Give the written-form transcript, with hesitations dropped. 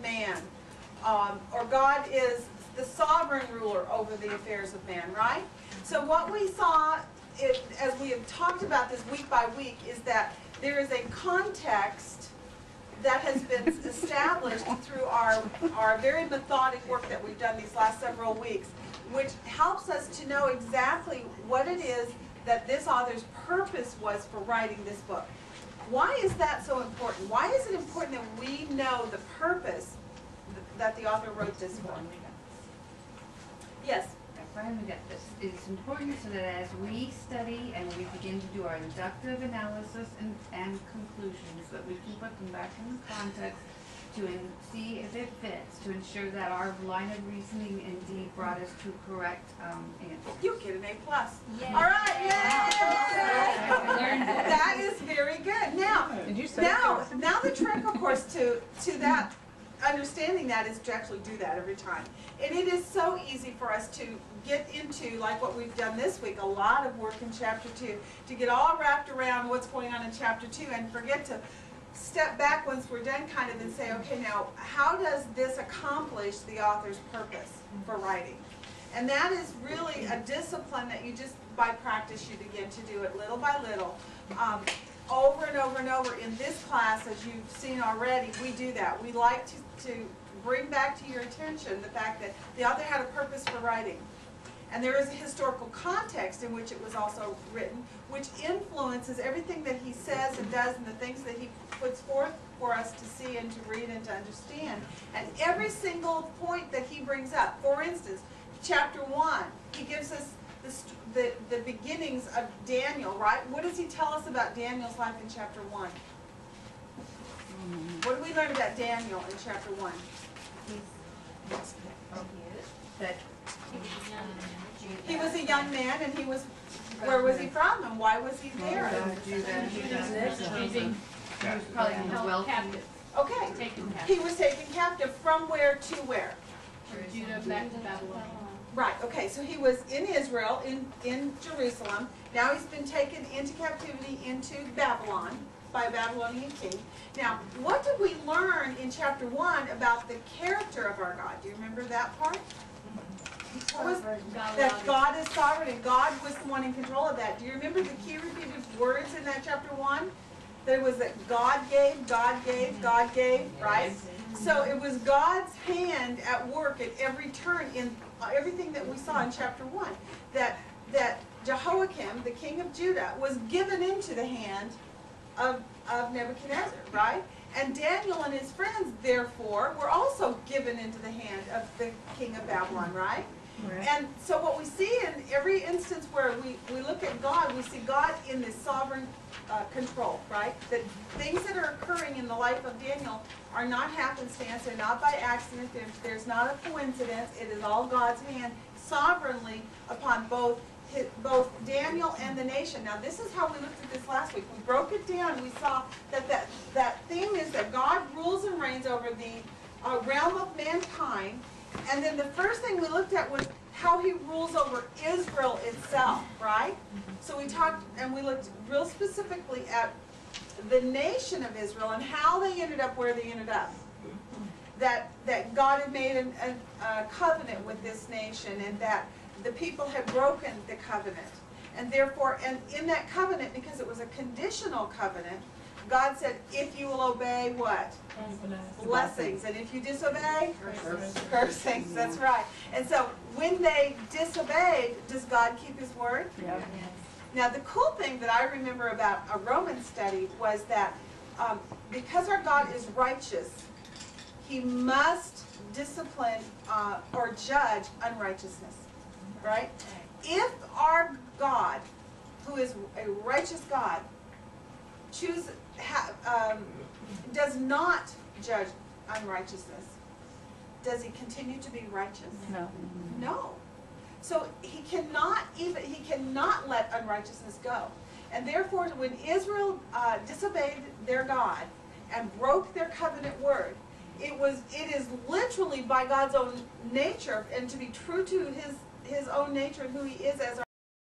man, or God is the sovereign ruler over the affairs of man, right? So what we saw, as we have talked about this week by week, is that there is a context that has been established through our very methodic work that we've done these last several weeks, which helps us to know exactly what it is that this author's purpose was for writing this book. Why is that so important? Why is it important that we know the purpose that the author wrote this for? Yes? I finally got this. It's important so that as we study and we begin to do our inductive analysis and conclusions, that we can put them back in the context to see if it fits, to ensure that our line of reasoning indeed brought us to correct answers. You get an A+. Yay. All right, Learned it. that is very good. Now the trick, of course, to that understanding that is to actually do that every time. And it is so easy for us to get into, like what we've done this week, a lot of work in chapter 2, to get all wrapped around what's going on in chapter 2 and forget to step back once we're done kind of and say, okay, now how does this accomplish the author's purpose for writing? And that is really a discipline that you just, by practice, you begin to do it little by little. Over and over and over in this class, as you've seen already, we do that. We like to bring back to your attention the fact that the author had a purpose for writing. And there is a historical context in which it was also written, which influences everything that he says and does and the things that he puts forth for us to see and to read and to understand. And every single point that he brings up, for instance, chapter 1, he gives us the beginnings of Daniel, right? What does he tell us about Daniel's life in chapter 1? What do we learn about Daniel in chapter 1? That he was a young man, and he was, where was he from, and why was he there? he was probably in the wealthy. Okay, he was taken captive from where to where? Judah back to Babylon. Right, okay, so he was in Israel, in Jerusalem. Now he's been taken into captivity into Babylon by a Babylonian king. Now, what did we learn in chapter 1 about the character of our God? Do you remember that part? That God is sovereign and God was the one in control of that. Do you remember the key repeated words in that chapter 1? That it was that God gave, God gave, God gave, right? So it was God's hand at work at every turn in everything that we saw in chapter 1. That Jehoiakim, the king of Judah, was given into the hand of Nebuchadnezzar, right? And Daniel and his friends, therefore, were also given into the hand of the king of Babylon, right? Right. And so what we see in every instance where we look at God, we see God in this sovereign control, right? That things that are occurring in the life of Daniel are not happenstance, they're not by accident, there's not a coincidence, it is all God's hand sovereignly upon both Daniel and the nation. Now this is how we looked at this last week. We broke it down. We saw that theme is that God rules and reigns over the realm of mankind. And then the first thing we looked at was how he rules over Israel itself, right? So we talked and we looked real specifically at the nation of Israel and how they ended up where they ended up. That God had made a covenant with this nation and that the people had broken the covenant. And therefore, and in that covenant, because it was a conditional covenant, God said, if you will obey what? Blessings. And if you disobey? Cursings. That's right. And so when they disobeyed, does God keep his word? Yeah. Now the cool thing that I remember about a Roman study was that because our God is righteous, he must discipline or judge unrighteousness. Right? If our God, who is a righteous God, does not judge unrighteousness, does he continue to be righteous? No. No. So he cannot let unrighteousness go. And therefore, when Israel disobeyed their God and broke their covenant word, it is literally by God's own nature and to be true to his own nature and who he is as